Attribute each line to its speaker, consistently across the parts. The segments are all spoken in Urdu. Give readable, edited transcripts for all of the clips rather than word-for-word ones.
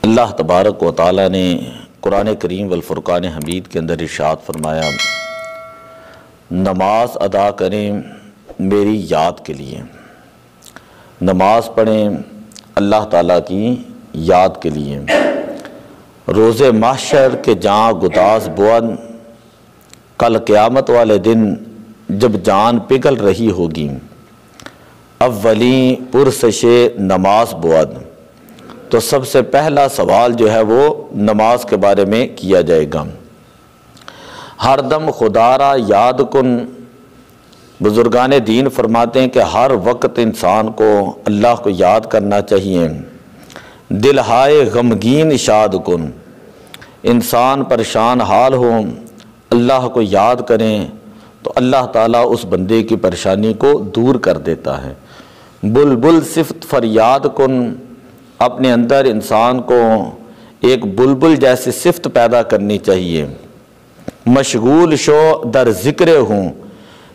Speaker 1: اللہ تبارک و تعالی نے قرآن کریم والفرقان حمید کے اندر ارشاد فرمایا، نماز ادا کریں میری یاد کے لیے، نماز پڑھیں اللہ تعالیٰ کی یاد کے لیے۔ روز محشر کے جاں گداز بود، کل قیامت والے دن جب جان پگھل رہی ہوگی، اولیں پرسش نماز بود، تو سب سے پہلا سوال جو ہے وہ نماز کے بارے میں کیا جائے گا۔ ہر دم خدا را یاد کن، بزرگان دین فرماتے ہیں کہ ہر وقت انسان کو اللہ کو یاد کرنا چاہیے۔ دل ہائے غمگین شاد کن، انسان پریشان حال ہو اللہ کو یاد کریں تو اللہ تعالیٰ اس بندے کی پریشانی کو دور کر دیتا ہے۔ بلبل صفت فریاد کن، اپنے اندر انسان کو ایک بلبل جیسی صفت پیدا کرنی چاہیے۔ مشغول شو در ذکر ہوں،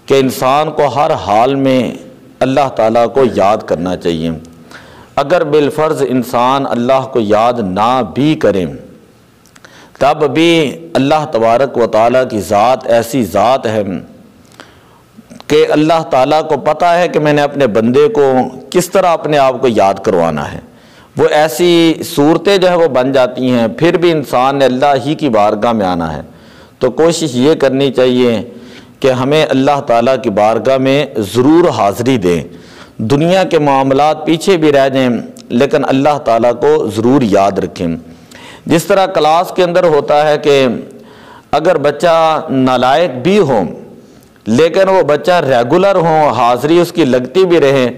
Speaker 1: کہ انسان کو ہر حال میں اللہ تعالیٰ کو یاد کرنا چاہیے۔ اگر بالفرض انسان اللہ کو یاد نہ بھی کریں تب بھی اللہ تبارک و تعالیٰ کی ذات ایسی ذات ہے کہ اللہ تعالیٰ کو پتہ ہے کہ میں نے اپنے بندے کو کس طرح اپنے آپ کو یاد کروانا ہے۔ وہ ایسی صورتیں جو ہے وہ بن جاتی ہیں، پھر بھی انسان نے اللہ ہی کی بارگاہ میں آنا ہے تو کوشش یہ کرنی چاہیے کہ ہمیں اللہ تعالیٰ کی بارگاہ میں ضرور حاضری دیں۔ دنیا کے معاملات پیچھے بھی رہ جائیں لیکن اللہ تعالیٰ کو ضرور یاد رکھیں۔ جس طرح کلاس کے اندر ہوتا ہے کہ اگر بچہ نالائق بھی ہو لیکن وہ بچہ ریگولر ہو، حاضری اس کی لگتی بھی رہے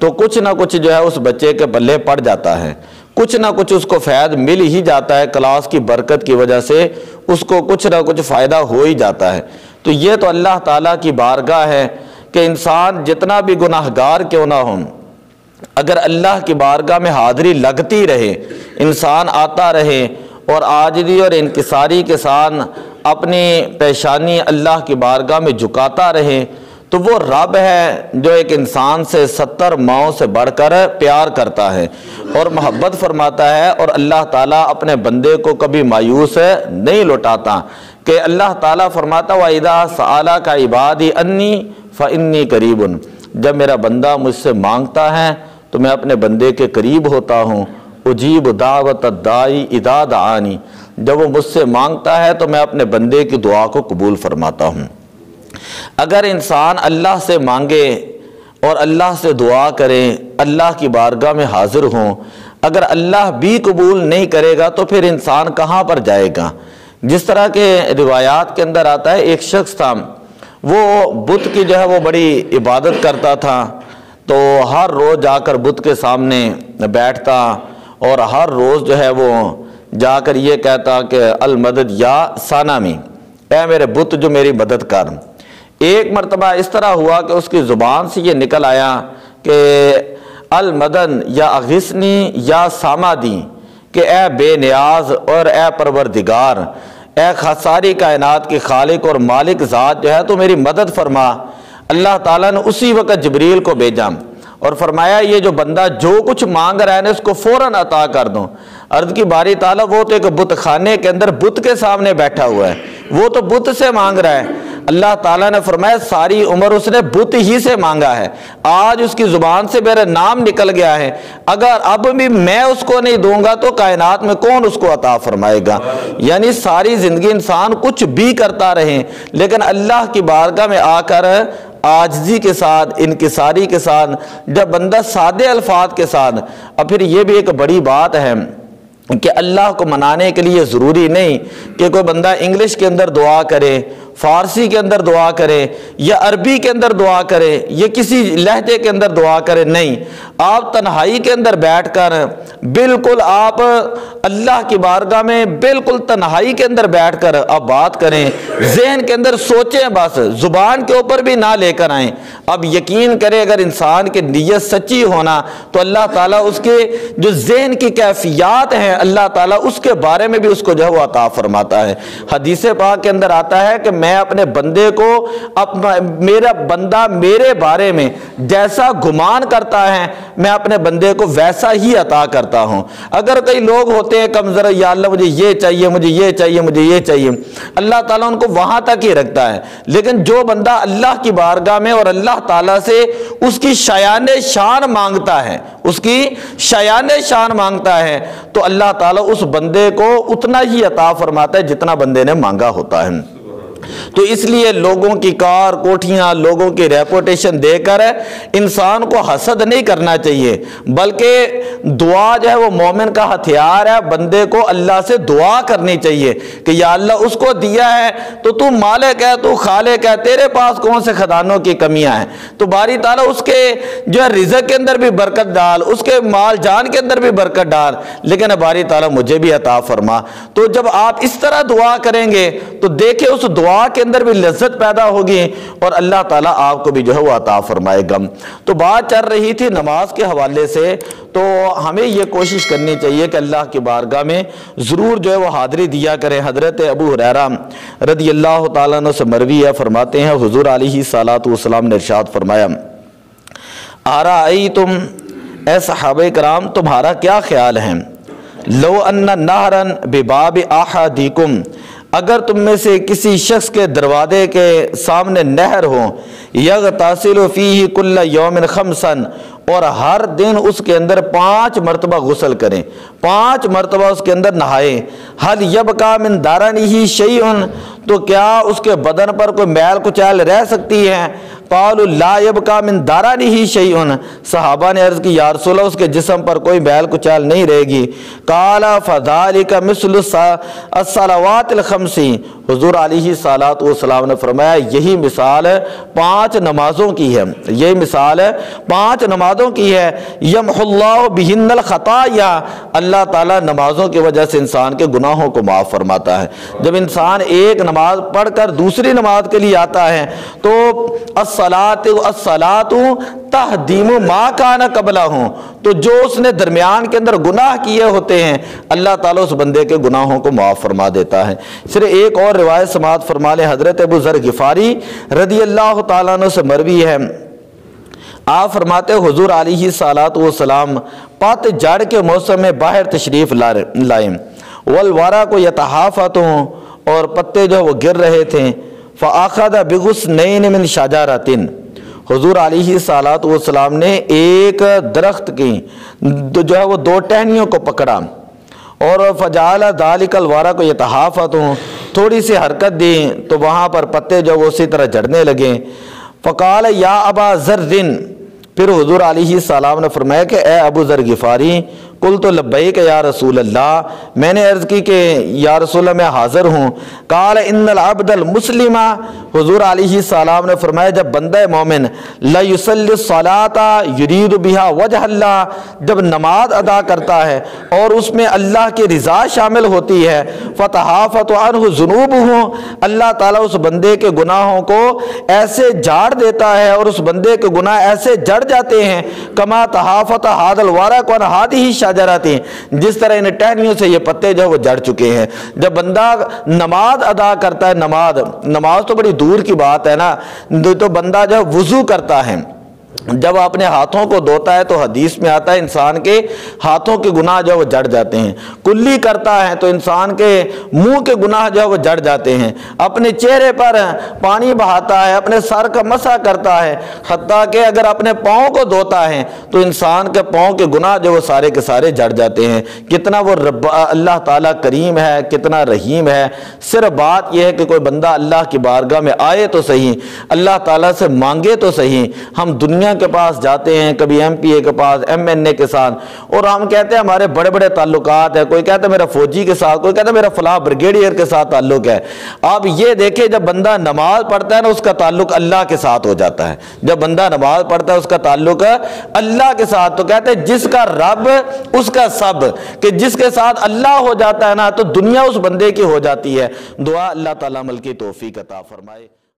Speaker 1: تو کچھ نہ کچھ جو ہے اس بچے کے پلے پڑ جاتا ہے، کچھ نہ کچھ اس کو فائد مل ہی جاتا ہے، کلاس کی برکت کی وجہ سے اس کو کچھ نہ کچھ فائدہ ہو ہی جاتا ہے۔ تو یہ تو اللہ تعالیٰ کی بارگاہ ہے کہ انسان جتنا بھی گناہگار کیوں نہ ہو، اگر اللہ کی بارگاہ میں حاضری لگتی رہے، انسان آتا رہے اور عاجزی اور انکساری کے ساتھ اپنی پیشانی اللہ کی بارگاہ میں جھکاتا رہے تو وہ رب ہے جو ایک انسان سے 70 ماؤں سے بڑھ کر پیار کرتا ہے اور محبت فرماتا ہے، اور اللہ تعالیٰ اپنے بندے کو کبھی مایوس نہیں لوٹاتا۔ کہ اللہ تعالیٰ فرماتا وَإِذَا سَأَلَكَ عِبَادِي أَنِّي فَإِنِّي قَرِيبٌ، جب میرا بندہ مجھ سے مانگتا ہے تو میں اپنے بندے کے قریب ہوتا ہوں۔ اجیب دعوت الداعی اذا دعانی، جب وہ مجھ سے مانگتا ہے تو میں اپنے بندے کی دعا کو قبول فرماتا ہوں۔ اگر انسان اللہ سے مانگے اور اللہ سے دعا کرے، اللہ کی بارگاہ میں حاضر ہوں، اگر اللہ بھی قبول نہیں کرے گا تو پھر انسان کہاں پر جائے گا؟ جس طرح کے روایات کے اندر آتا ہے، ایک شخص تھا وہ بت کی جو ہے وہ بڑی عبادت کرتا تھا، تو ہر روز جا کر بت کے سامنے بیٹھتا اور ہر روز جو ہے وہ جا کر یہ کہتا کہ المدد یا ثانامی، اے میرے بت جو میری مدد کر۔ ایک مرتبہ اس طرح ہوا کہ اس کی زبان سے یہ نکل آیا کہ المدن یا اغثنی یا سامادی، کہ اے بے نیاز اور اے پروردگار، اے ساری کائنات کی خالق اور مالک ذات جو ہے تو میری مدد فرما۔ اللہ تعالیٰ نے اسی وقت جبریل کو بھیجا اور فرمایا یہ جو بندہ جو کچھ مانگ رہا ہے نا اس کو فوراً عطا کر دو۔ عرض کی باری تعالیٰ وہ تو ایک بت خانے کے اندر بت کے سامنے بیٹھا ہوا ہے، وہ تو بت سے مانگ رہا ہے۔ اللہ تعالیٰ نے فرمایا ساری عمر اس نے بت ہی سے مانگا ہے، آج اس کی زبان سے میرا نام نکل گیا ہے، اگر اب بھی میں اس کو نہیں دوں گا تو کائنات میں کون اس کو عطا فرمائے گا؟ یعنی ساری زندگی انسان کچھ بھی کرتا رہے لیکن اللہ کی بارگاہ میں آ کر عاجزی کے ساتھ، انکساری کے ساتھ، جب بندہ سادے الفاظ کے ساتھ، اور پھر یہ بھی ایک بڑی بات ہے کہ اللہ کو منانے کے لیے ضروری نہیں کہ کوئی بندہ انگلش کے اندر دعا کرے، فارسی کے اندر دعا کرے یا عربی کے اندر دعا کرے یا کسی لہجے کے اندر دعا کرے، نہیں، آپ تنہائی کے اندر بیٹھ کر بالکل آپ اللہ کی بارگاہ میں بالکل تنہائی کے اندر بیٹھ کر آپ بات کریں، ذہن کے اندر سوچیں، بس زبان کے اوپر بھی نہ لے کر آئیں۔ اب یقین کریں اگر انسان کی نیت سچی ہونا تو اللہ تعالیٰ اس کے جو ذہن کی کیفیات ہیں اللہ تعالیٰ اس کے بارے میں بھی اس کو جو ہے وہ عطا فرماتا ہے۔ حدیث پاک کے اندر آتا ہے کہ میں اپنے بندے کو میرا بندہ میرے بارے میں جیسا گمان کرتا ہے میں اپنے بندے کو ویسا ہی عطا کرتا ہوں۔ اگر کئی لوگ ہوتے ہیں کمزور، یا اللہ مجھے یہ چاہیے، مجھے یہ چاہیے، مجھے یہ چاہیے، اللہ تعالیٰ ان کو وہاں تک ہی رکھتا ہے۔ لیکن جو بندہ اللہ کی بارگاہ میں اور اللہ تعالیٰ سے اس کی شایان شان مانگتا ہے، اس کی شایان شان مانگتا ہے، تو اللہ تعالیٰ اس بندے کو اتنا ہی عطا فرماتا ہے جتنا بندے نے مانگا ہوتا ہے۔ تو اس لیے لوگوں کی کار کوٹھیاں، لوگوں کی ریپوٹیشن دے کر انسان کو حسد نہیں کرنا چاہیے، بلکہ دعا جو ہے وہ مومن کا ہتھیار ہے۔ بندے کو اللہ سے دعا کرنی چاہیے کہ یا اللہ اس کو دیا ہے تو مالک ہے، تو خالق ہے، تیرے پاس کون سے خزانوں کی کمیاں ہیں، تو باری تعالیٰ اس کے جو ہے رزق کے اندر بھی برکت ڈال، اس کے مال جان کے اندر بھی برکت ڈال، لیکن باری تعالیٰ مجھے بھی عطا فرما۔ تو جب آپ اس طرح دعا کریں گے تو دیکھیں اس دعا کے اندر بھی لذت پیدا ہوگی اور اللہ تعالیٰ آپ کو بھی جو ہے وہ عطا فرمائے گا۔ تو بات چل رہی تھی نماز کے حوالے سے، تو ہمیں یہ کوشش کرنی چاہیے کہ اللہ کی بارگاہ میں ضرور جو ہے وہ حاضری دیا کریں۔ حضرت ابو ہریرہ رضی اللہ تعالیٰ عنہ سے مروی ہے، فرماتے ہیں حضور علیہ الصلوۃ والسلام نے ارشاد فرمایا، ارأیتم، اے صحابہ کرام تمہارا کیا خیال ہے، لو ان نہرا بباب احدکم، اگر تم میں سے کسی شخص کے دروازے کے سامنے نہر ہو، یغتسل فیہ کل یوم خمسا، اور ہر دن اس کے اندر 5 مرتبہ غسل کریں، 5 مرتبہ اس کے اندر نہائے، حل یبقا من دارنہ شیء، تو کیا اس کے بدن پر کوئی میل کچیل رہ سکتی ہے؟ قالوا لا یبقا من دارنہ شیء، صحابہ نے عرض کی یا رسول اللہ اس کے جسم پر کوئی میل کچیل نہیں رہے گی۔ قال فذلک مثل الصلوات الخمس، حضور علیہ الصلوۃ والسلام نے فرمایا یہی مثال 5 نمازوں کی ہے، یہی مثال 5 نمازوں کی ہے، یمحو اللہ بہن الخطایا، اللہ تعالیٰ نمازوں کی وجہ سے انسان کے گناہوں کو معاف فرماتا ہے۔ جب انسان ایک نماز پڑھ کر دوسری نماز کے لیے آتا ہے تو الصلاۃ تہدیم ما کان قبلہ، تو جو اس نے درمیان کے اندر گناہ کیے ہوتے ہیں اللہ تعالیٰ اس بندے کے گناہوں کو معاف فرما دیتا ہے۔ صرف ایک اور روایت سماعت فرما لیں، حضرت ابو ذر غفاری رضی اللہ تعالیٰ عنہ سے مروی ہے، آپ فرماتے حضور علیہ الصلوۃ والسلام پت جڑ کے موسم میں باہر تشریف لائیں، والورق یتحافظ، اور پتے جو وہ گر رہے تھے، فاخذ بغصنین من شجرۃ، حضور علیہ الصلوۃ والسلام نے ایک درخت کی جو ہے وہ 2 ٹہنیوں کو پکڑا، اور فجعل ذلک الورق یتحافظ، تھوڑی سی حرکت دی تو وہاں پر پتے جو وہ اسی طرح جھڑنے لگے۔ فقال یا ابا ذر، پھر حضور علیہ السلام نے فرمایا کہ اے ابو ذر غفاری، قلت لبیک یا رسول اللہ، میں نے عرض کی کہ یا رسول اللہ میں حاضر ہوں۔ قال ان العبد المسلم، حضور علیہ السلام نے فرمایا جب بندہ مومن لا یصلی الصلاۃ یرید بها وجہ اللہ، جب نماز ادا کرتا ہے اور اس میں اللہ کی رضا شامل ہوتی ہے، فتحافظ عنہ ذنوبہ، اللہ تعالیٰ اس بندے کے گناہوں کو ایسے جھاڑ دیتا ہے اور اس بندے کے گناہ ایسے جڑ جاتے ہیں، کما تحافظ ھذا الورق عن ھذہ شجرۃ، جس طرح ان ٹہنیوں سے یہ پتے جو وہ جڑ چکے ہیں۔ جب بندہ نماز ادا کرتا ہے، نماز تو بڑی دور کی بات ہے نا، تو بندہ جو وضو کرتا ہے، جب اپنے ہاتھوں کو دھوتا ہے تو حدیث میں آتا ہے انسان کے ہاتھوں کے گناہ جو وہ جڑ جاتے ہیں، کلی کرتا ہے تو انسان کے منہ کے گناہ جو وہ جڑ جاتے ہیں، اپنے چہرے پر پانی بہاتا ہے، اپنے سر کا مسح کرتا ہے، حتیٰ کہ اگر اپنے پاؤں کو دھوتا ہے تو انسان کے پاؤں کے گناہ جو وہ سارے کے سارے جڑ جاتے ہیں۔ کتنا وہ اللہ تعالیٰ کریم ہے، کتنا رحیم ہے۔ صرف بات یہ ہے کہ کوئی بندہ اللہ کی بارگاہ میں آئے تو صحیح، اللہ تعالیٰ سے مانگے تو صحیح۔ ہم دنیا کے پاس جاتے ہیں، کبھی ایم پی اے کے پاس، ایم این اے کے ساتھ، اور ہم کہتے ہیں ہمارے بڑے بڑے تعلقات ہیں، کوئی کہتا ہے میرا فوجی کے ساتھ، کوئی کہتا ہے میرا فلاں بریگیڈیئر کے ساتھ تعلق ہے۔ آپ یہ دیکھیں جب بندہ نماز پڑھتا ہے نا اس کا تعلق اللہ کے ساتھ ہو جاتا ہے، جب بندہ نماز پڑھتا ہے اس کا تعلق اللہ کے ساتھ، تو کہتے ہیں جس کا رب اس کا سب، کہ جس کے ساتھ اللہ ہو جاتا ہے نا تو دنیا اس بندے کی ہو جاتی ہے۔ دعا اللہ تعالیٰ عمل کی توفیق عطا فرمائے۔